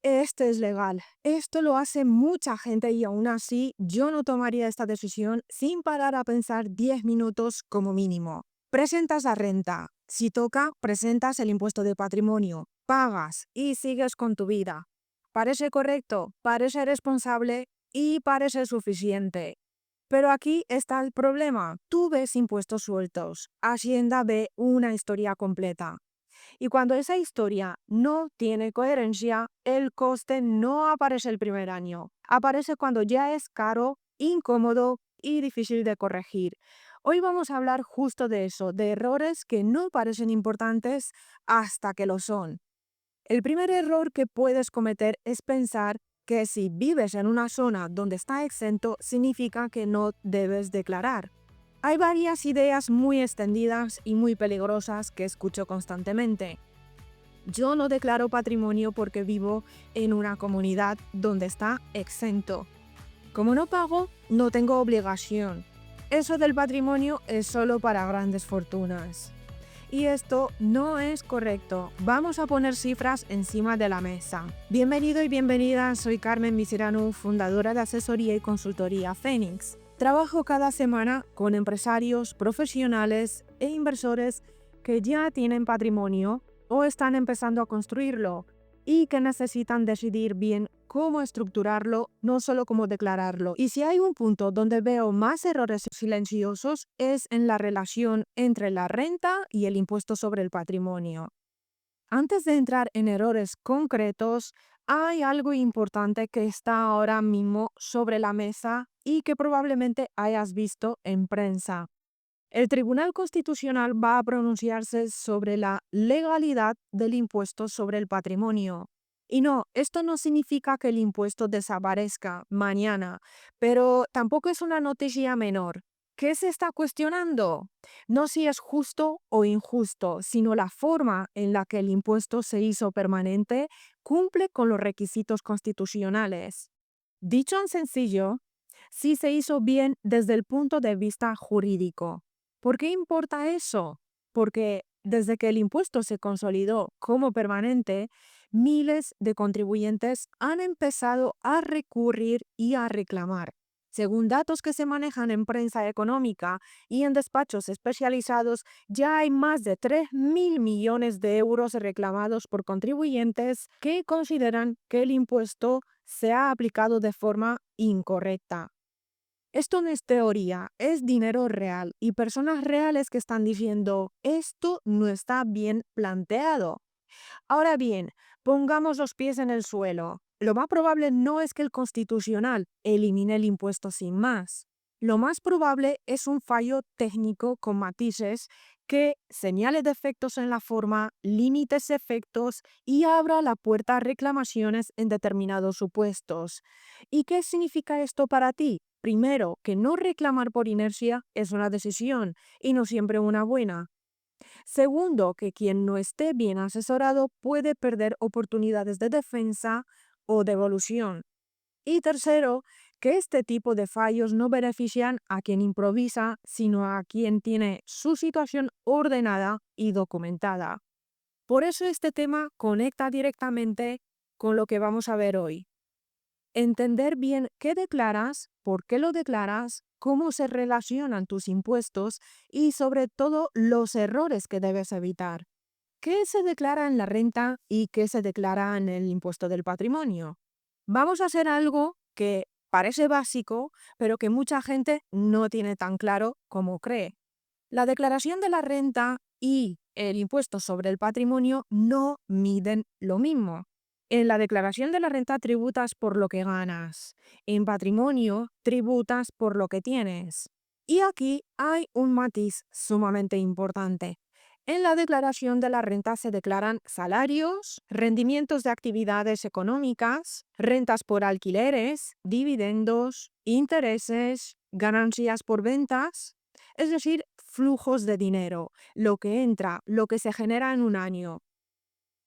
Esto es legal. Esto lo hace mucha gente y aún así yo no tomaría esta decisión sin parar a pensar 10 minutos como mínimo. Presentas la renta. Si toca, presentas el impuesto de patrimonio. Pagas y sigues con tu vida. Parece correcto, parece responsable y parece suficiente. Pero aquí está el problema. Tú ves impuestos sueltos. Hacienda ve una historia completa. Y cuando esa historia no tiene coherencia, el coste no aparece el primer año. Aparece cuando ya es caro, incómodo y difícil de corregir. Hoy vamos a hablar justo de eso, de errores que no parecen importantes hasta que lo son. El primer error que puedes cometer es pensar que si vives en una zona donde está exento, significa que no debes declarar. Hay varias ideas muy extendidas y muy peligrosas que escucho constantemente. Yo no declaro patrimonio porque vivo en una comunidad donde está exento. Como no pago, no tengo obligación. Eso del patrimonio es solo para grandes fortunas. Y esto no es correcto. Vamos a poner cifras encima de la mesa. Bienvenido y bienvenida, soy Carmen Miserano, fundadora de asesoría y consultoría Fénix. Trabajo cada semana con empresarios, profesionales e inversores que ya tienen patrimonio o están empezando a construirlo y que necesitan decidir bien cómo estructurarlo, no solo cómo declararlo. Y si hay un punto donde veo más errores silenciosos es en la relación entre la renta y el impuesto sobre el patrimonio. Antes de entrar en errores concretos, hay algo importante que está ahora mismo sobre la mesa y que probablemente hayas visto en prensa. El Tribunal Constitucional va a pronunciarse sobre la legalidad del impuesto sobre el patrimonio. Y no, esto no significa que el impuesto desaparezca mañana, pero tampoco es una noticia menor. ¿Qué se está cuestionando? No si es justo o injusto, sino la forma en la que el impuesto se hizo permanente cumple con los requisitos constitucionales. Dicho en sencillo, si se hizo bien desde el punto de vista jurídico. ¿Por qué importa eso? Porque desde que el impuesto se consolidó como permanente, miles de contribuyentes han empezado a recurrir y a reclamar. Según datos que se manejan en prensa económica y en despachos especializados, ya hay más de 3.000 millones de euros reclamados por contribuyentes que consideran que el impuesto se ha aplicado de forma incorrecta. Esto no es teoría, es dinero real y personas reales que están diciendo esto no está bien planteado. Ahora bien, pongamos los pies en el suelo. Lo más probable no es que el Constitucional elimine el impuesto sin más. Lo más probable es un fallo técnico con matices que señale defectos en la forma, límites efectos y abra la puerta a reclamaciones en determinados supuestos. ¿Y qué significa esto para ti? Primero, que no reclamar por inercia es una decisión y no siempre una buena. Segundo, que quien no esté bien asesorado puede perder oportunidades de defensa o devolución. Y tercero, que este tipo de fallos no benefician a quien improvisa, sino a quien tiene su situación ordenada y documentada. Por eso este tema conecta directamente con lo que vamos a ver hoy. Entender bien qué declaras, por qué lo declaras, cómo se relacionan tus impuestos y sobre todo los errores que debes evitar. ¿Qué se declara en la renta y qué se declara en el impuesto del patrimonio? Vamos a hacer algo que parece básico, pero que mucha gente no tiene tan claro como cree. La declaración de la renta y el impuesto sobre el patrimonio no miden lo mismo. En la declaración de la renta tributas por lo que ganas. En patrimonio tributas por lo que tienes. Y aquí hay un matiz sumamente importante. En la declaración de la renta se declaran salarios, rendimientos de actividades económicas, rentas por alquileres, dividendos, intereses, ganancias por ventas, es decir, flujos de dinero, lo que entra, lo que se genera en un año.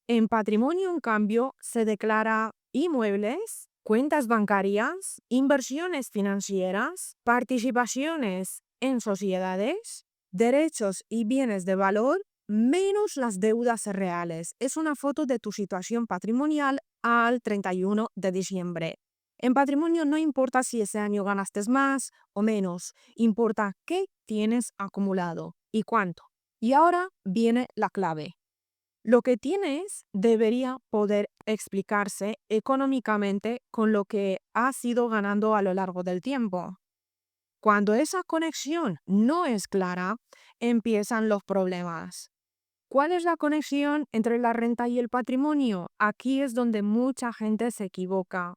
En patrimonio, en cambio, se declara inmuebles, cuentas bancarias, inversiones financieras, participaciones en sociedades, derechos y bienes de valor, menos las deudas reales. Es una foto de tu situación patrimonial al 31 de diciembre. En patrimonio no importa si ese año ganaste más o menos, importa qué tienes acumulado y cuánto. Y ahora viene la clave. Lo que tienes debería poder explicarse económicamente con lo que has ido ganando a lo largo del tiempo. Cuando esa conexión no es clara, empiezan los problemas. ¿Cuál es la conexión entre la renta y el patrimonio? Aquí es donde mucha gente se equivoca.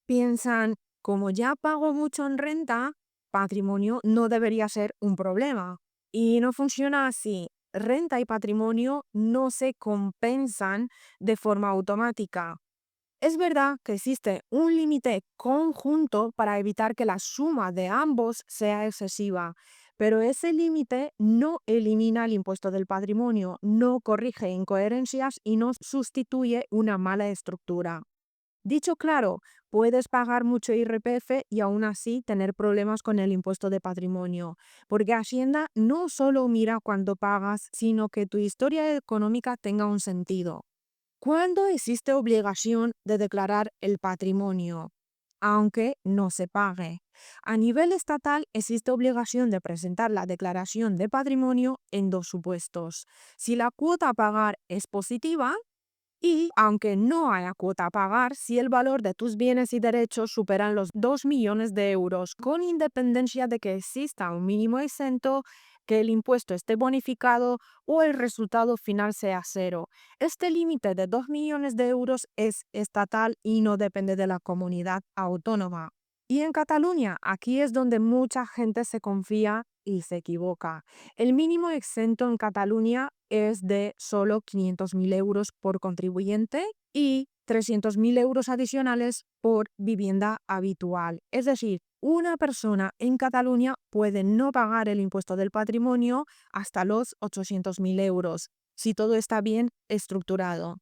Piensan, como ya pago mucho en renta, patrimonio no debería ser un problema. Y no funciona así. Renta y patrimonio no se compensan de forma automática. Es verdad que existe un límite conjunto para evitar que la suma de ambos sea excesiva, pero ese límite no elimina el impuesto del patrimonio, no corrige incoherencias y no sustituye una mala estructura. Dicho claro, puedes pagar mucho IRPF y aún así tener problemas con el impuesto de patrimonio, porque Hacienda no solo mira cuánto pagas, sino que tu historia económica tenga un sentido. ¿Cuándo existe obligación de declarar el patrimonio? Aunque no se pague. A nivel estatal existe obligación de presentar la declaración de patrimonio en dos supuestos. Si la cuota a pagar es positiva, y, aunque no haya cuota a pagar, si el valor de tus bienes y derechos superan los 2 millones de euros, con independencia de que exista un mínimo exento, que el impuesto esté bonificado o el resultado final sea cero. Este límite de 2 millones de euros es estatal y no depende de la comunidad autónoma. Y en Cataluña, aquí es donde mucha gente se confía y se equivoca. El mínimo exento en Cataluña es de solo 500.000 euros por contribuyente y 300.000 euros adicionales por vivienda habitual. Es decir, una persona en Cataluña puede no pagar el impuesto del patrimonio hasta los 800.000 euros, si todo está bien estructurado.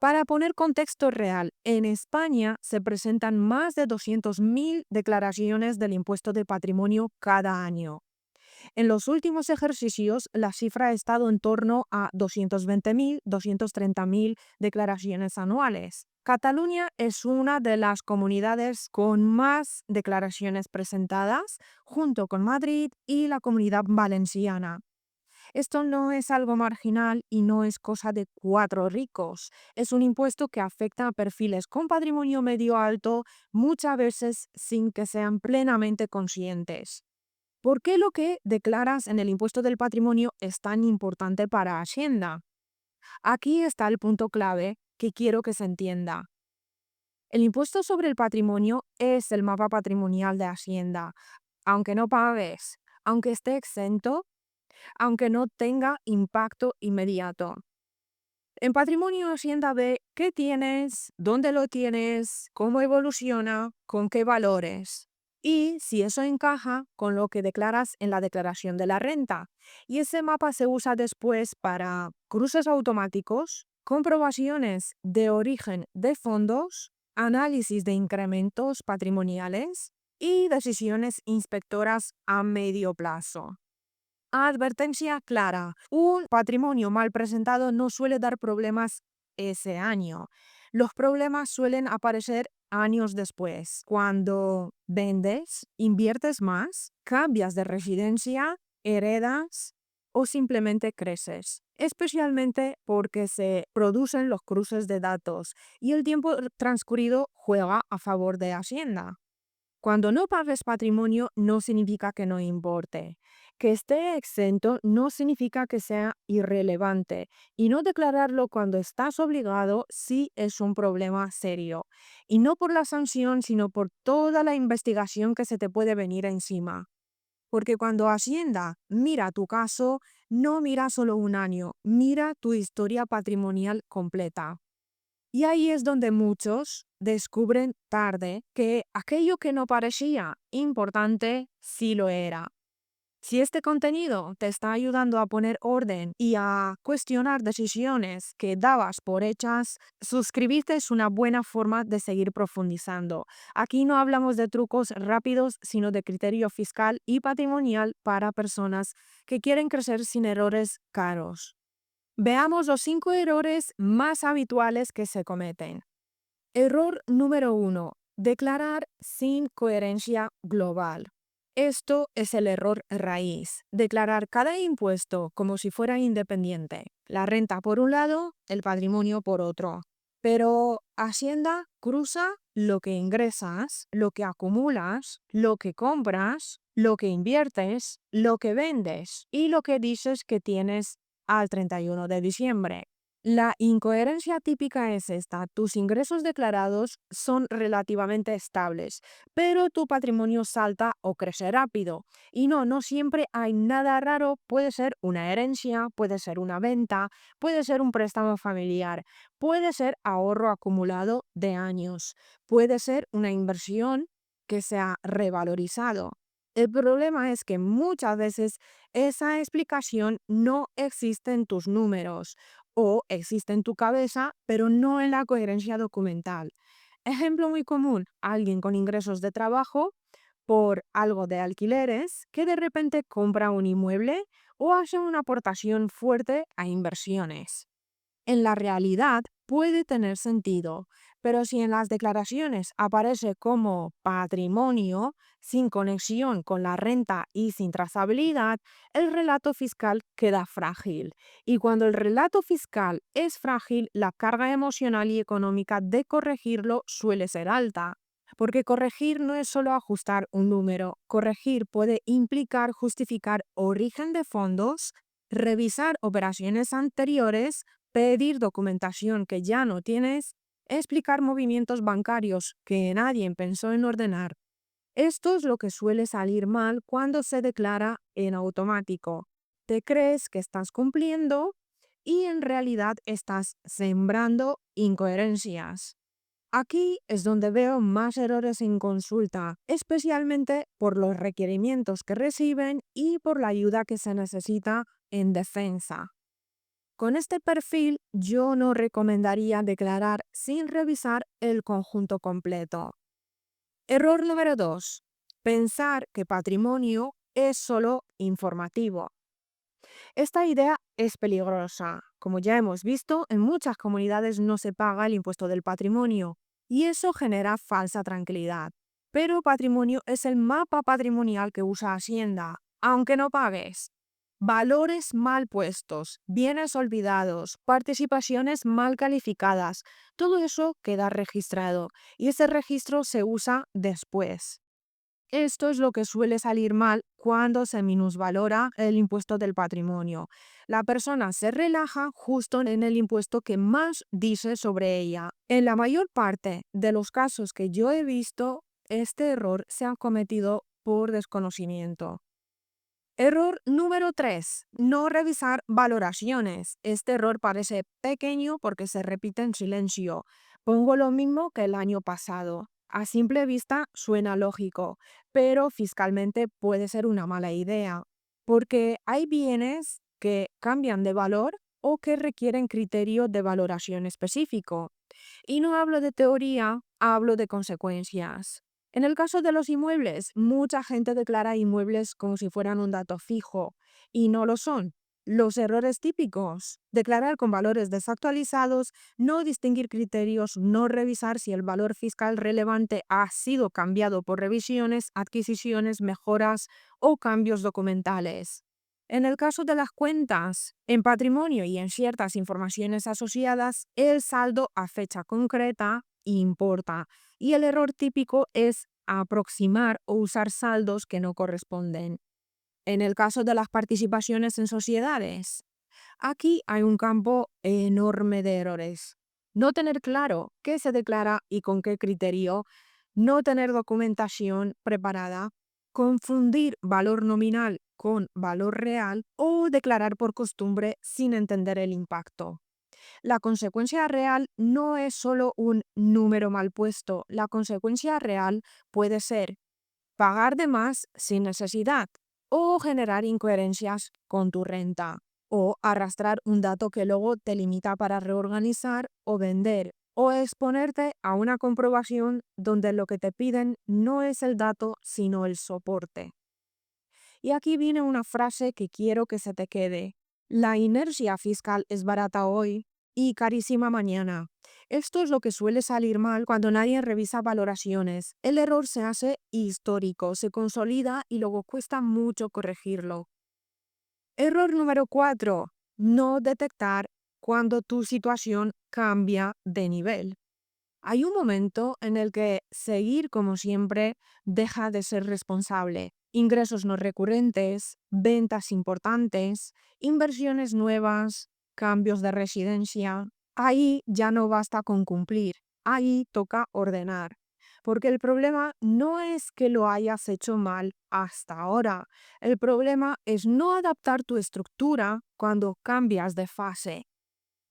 Para poner contexto real, en España se presentan más de 200.000 declaraciones del impuesto de patrimonio cada año. En los últimos ejercicios, la cifra ha estado en torno a 220.000, 230.000 declaraciones anuales. Cataluña es una de las comunidades con más declaraciones presentadas, junto con Madrid y la Comunidad Valenciana. Esto no es algo marginal y no es cosa de cuatro ricos. Es un impuesto que afecta a perfiles con patrimonio medio alto, muchas veces sin que sean plenamente conscientes. ¿Por qué lo que declaras en el impuesto del patrimonio es tan importante para Hacienda? Aquí está el punto clave que quiero que se entienda. El impuesto sobre el patrimonio es el mapa patrimonial de Hacienda. Aunque no pagues, aunque esté exento, aunque no tenga impacto inmediato. En patrimonio, Hacienda ve qué tienes, dónde lo tienes, cómo evoluciona, con qué valores. Y si eso encaja con lo que declaras en la declaración de la renta. Y ese mapa se usa después para cruces automáticos, comprobaciones de origen de fondos, análisis de incrementos patrimoniales y decisiones inspectoras a medio plazo. Advertencia clara. Un patrimonio mal presentado no suele dar problemas ese año. Los problemas suelen aparecer años después, cuando vendes, inviertes más, cambias de residencia, heredas o simplemente creces, especialmente porque se producen los cruces de datos y el tiempo transcurrido juega a favor de Hacienda. Cuando no pagues patrimonio no significa que no importe. Que esté exento no significa que sea irrelevante y no declararlo cuando estás obligado sí es un problema serio. Y no por la sanción, sino por toda la investigación que se te puede venir encima. Porque cuando Hacienda mira tu caso, no mira solo un año, mira tu historia patrimonial completa. Y ahí es donde muchos descubren tarde que aquello que no parecía importante sí lo era. Si este contenido te está ayudando a poner orden y a cuestionar decisiones que dabas por hechas, suscribirte es una buena forma de seguir profundizando. Aquí no hablamos de trucos rápidos, sino de criterio fiscal y patrimonial para personas que quieren crecer sin errores caros. Veamos los 5 errores más habituales que se cometen. Error número 1. Declarar sin coherencia global. Esto es el error raíz. Declarar cada impuesto como si fuera independiente. La renta por un lado, el patrimonio por otro. Pero Hacienda cruza lo que ingresas, lo que acumulas, lo que compras, lo que inviertes, lo que vendes y lo que dices que tienes al 31 de diciembre. La incoherencia típica es esta: tus ingresos declarados son relativamente estables, pero tu patrimonio salta o crece rápido. Y no siempre hay nada raro. Puede ser una herencia, puede ser una venta, puede ser un préstamo familiar, puede ser ahorro acumulado de años, puede ser una inversión que se ha revalorizado. El problema es que muchas veces esa explicación no existe en tus números o existe en tu cabeza, pero no en la coherencia documental. Ejemplo muy común: alguien con ingresos de trabajo por algo de alquileres que de repente compra un inmueble o hace una aportación fuerte a inversiones. En la realidad puede tener sentido, pero si en las declaraciones aparece como patrimonio, sin conexión con la renta y sin trazabilidad, el relato fiscal queda frágil. Y cuando el relato fiscal es frágil, la carga emocional y económica de corregirlo suele ser alta. Porque corregir no es solo ajustar un número. Corregir puede implicar justificar origen de fondos, revisar operaciones anteriores, pedir documentación que ya no tienes, explicar movimientos bancarios que nadie pensó en ordenar. Esto es lo que suele salir mal cuando se declara en automático. Te crees que estás cumpliendo y en realidad estás sembrando incoherencias. Aquí es donde veo más errores en consulta, especialmente por los requerimientos que reciben y por la ayuda que se necesita en defensa. Con este perfil, yo no recomendaría declarar sin revisar el conjunto completo. Error número 2. Pensar que patrimonio es solo informativo. Esta idea es peligrosa. Como ya hemos visto, en muchas comunidades no se paga el impuesto del patrimonio y eso genera falsa tranquilidad. Pero patrimonio es el mapa patrimonial que usa Hacienda, aunque no pagues. Valores mal puestos, bienes olvidados, participaciones mal calificadas, todo eso queda registrado y ese registro se usa después. Esto es lo que suele salir mal cuando se minusvalora el impuesto del patrimonio. La persona se relaja justo en el impuesto que más dice sobre ella. En la mayor parte de los casos que yo he visto, este error se ha cometido por desconocimiento. Error número 3. No revisar valoraciones. Este error parece pequeño porque se repite en silencio. Pongo lo mismo que el año pasado. A simple vista suena lógico, pero fiscalmente puede ser una mala idea, porque hay bienes que cambian de valor o que requieren criterio de valoración específico. Y no hablo de teoría, hablo de consecuencias. En el caso de los inmuebles, mucha gente declara inmuebles como si fueran un dato fijo, y no lo son. Los errores típicos: declarar con valores desactualizados, no distinguir criterios, no revisar si el valor fiscal relevante ha sido cambiado por revisiones, adquisiciones, mejoras o cambios documentales. En el caso de las cuentas, en patrimonio y en ciertas informaciones asociadas, el saldo a fecha concreta importa y el error típico es aproximar o usar saldos que no corresponden. En el caso de las participaciones en sociedades, aquí hay un campo enorme de errores. No tener claro qué se declara y con qué criterio, no tener documentación preparada, confundir valor nominal con valor real o declarar por costumbre sin entender el impacto. La consecuencia real no es solo un número mal puesto. La consecuencia real puede ser pagar de más sin necesidad, o generar incoherencias con tu renta, o arrastrar un dato que luego te limita para reorganizar o vender, o exponerte a una comprobación donde lo que te piden no es el dato, sino el soporte. Y aquí viene una frase que quiero que se te quede: la inercia fiscal es barata hoy y carísima mañana. Esto es lo que suele salir mal cuando nadie revisa valoraciones. El error se hace histórico, se consolida y luego cuesta mucho corregirlo. Error número 4. No detectar cuando tu situación cambia de nivel. Hay un momento en el que seguir como siempre deja de ser responsable. Ingresos no recurrentes, ventas importantes, inversiones nuevas, cambios de residencia. Ahí ya no basta con cumplir, ahí toca ordenar. Porque el problema no es que lo hayas hecho mal hasta ahora. El problema es no adaptar tu estructura cuando cambias de fase.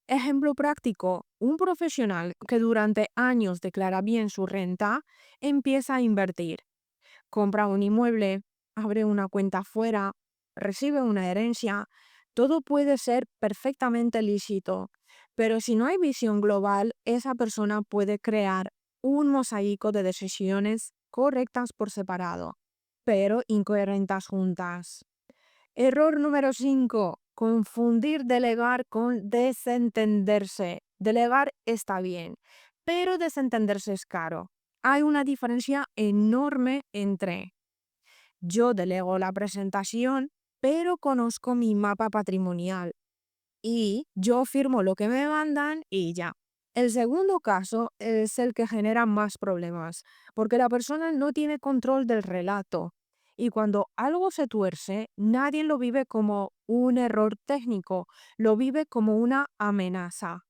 Ejemplo práctico, un profesional que durante años declara bien su renta, empieza a invertir, compra un inmueble, abre una cuenta fuera, recibe una herencia, todo puede ser perfectamente lícito, pero si no hay visión global, esa persona puede crear un mosaico de decisiones correctas por separado, pero incoherentes juntas. Error número 5. Confundir delegar con desentenderse. Delegar está bien, pero desentenderse es caro. Hay una diferencia enorme entre yo delego la presentación, pero conozco mi mapa patrimonial y yo firmo lo que me mandan y ya. El segundo caso es el que genera más problemas, porque la persona no tiene control del relato. Y cuando algo se tuerce, nadie lo vive como un error técnico, lo vive como una amenaza.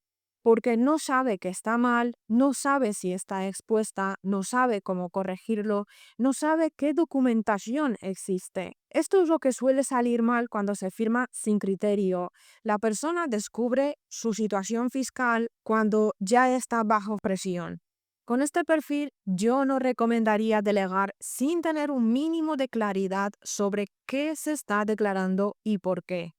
Porque no sabe que está mal, no sabe si está expuesta, no sabe cómo corregirlo, no sabe qué documentación existe. Esto es lo que suele salir mal cuando se firma sin criterio. La persona descubre su situación fiscal cuando ya está bajo presión. Con este perfil, yo no recomendaría delegar sin tener un mínimo de claridad sobre qué se está declarando y por qué.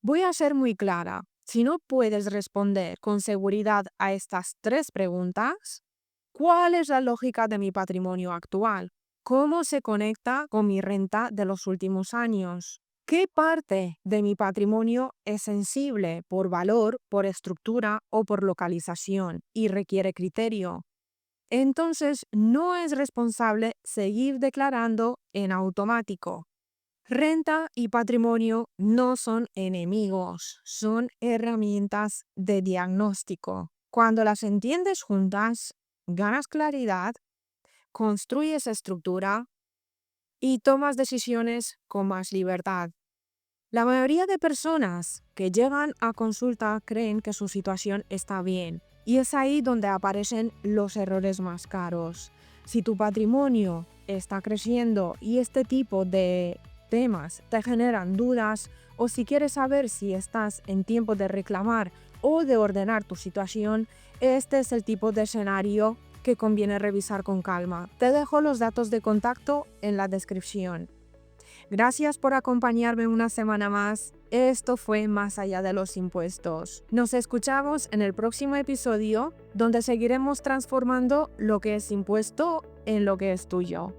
Voy a ser muy clara. Si no puedes responder con seguridad a estas 3 preguntas, ¿cuál es la lógica de mi patrimonio actual? ¿Cómo se conecta con mi renta de los últimos años? ¿Qué parte de mi patrimonio es sensible por valor, por estructura o por localización y requiere criterio? Entonces, no es responsable seguir declarando en automático. Renta y patrimonio no son enemigos, son herramientas de diagnóstico. Cuando las entiendes juntas, ganas claridad, construyes estructura y tomas decisiones con más libertad. La mayoría de personas que llegan a consulta creen que su situación está bien, y es ahí donde aparecen los errores más caros. Si tu patrimonio está creciendo y este tipo de temas te generan dudas, o si quieres saber si estás en tiempo de reclamar o de ordenar tu situación, este es el tipo de escenario que conviene revisar con calma. Te dejo los datos de contacto en la descripción. Gracias por acompañarme una semana más. Esto fue Más allá de los impuestos. Nos escuchamos en el próximo episodio, donde seguiremos transformando lo que es impuesto en lo que es tuyo.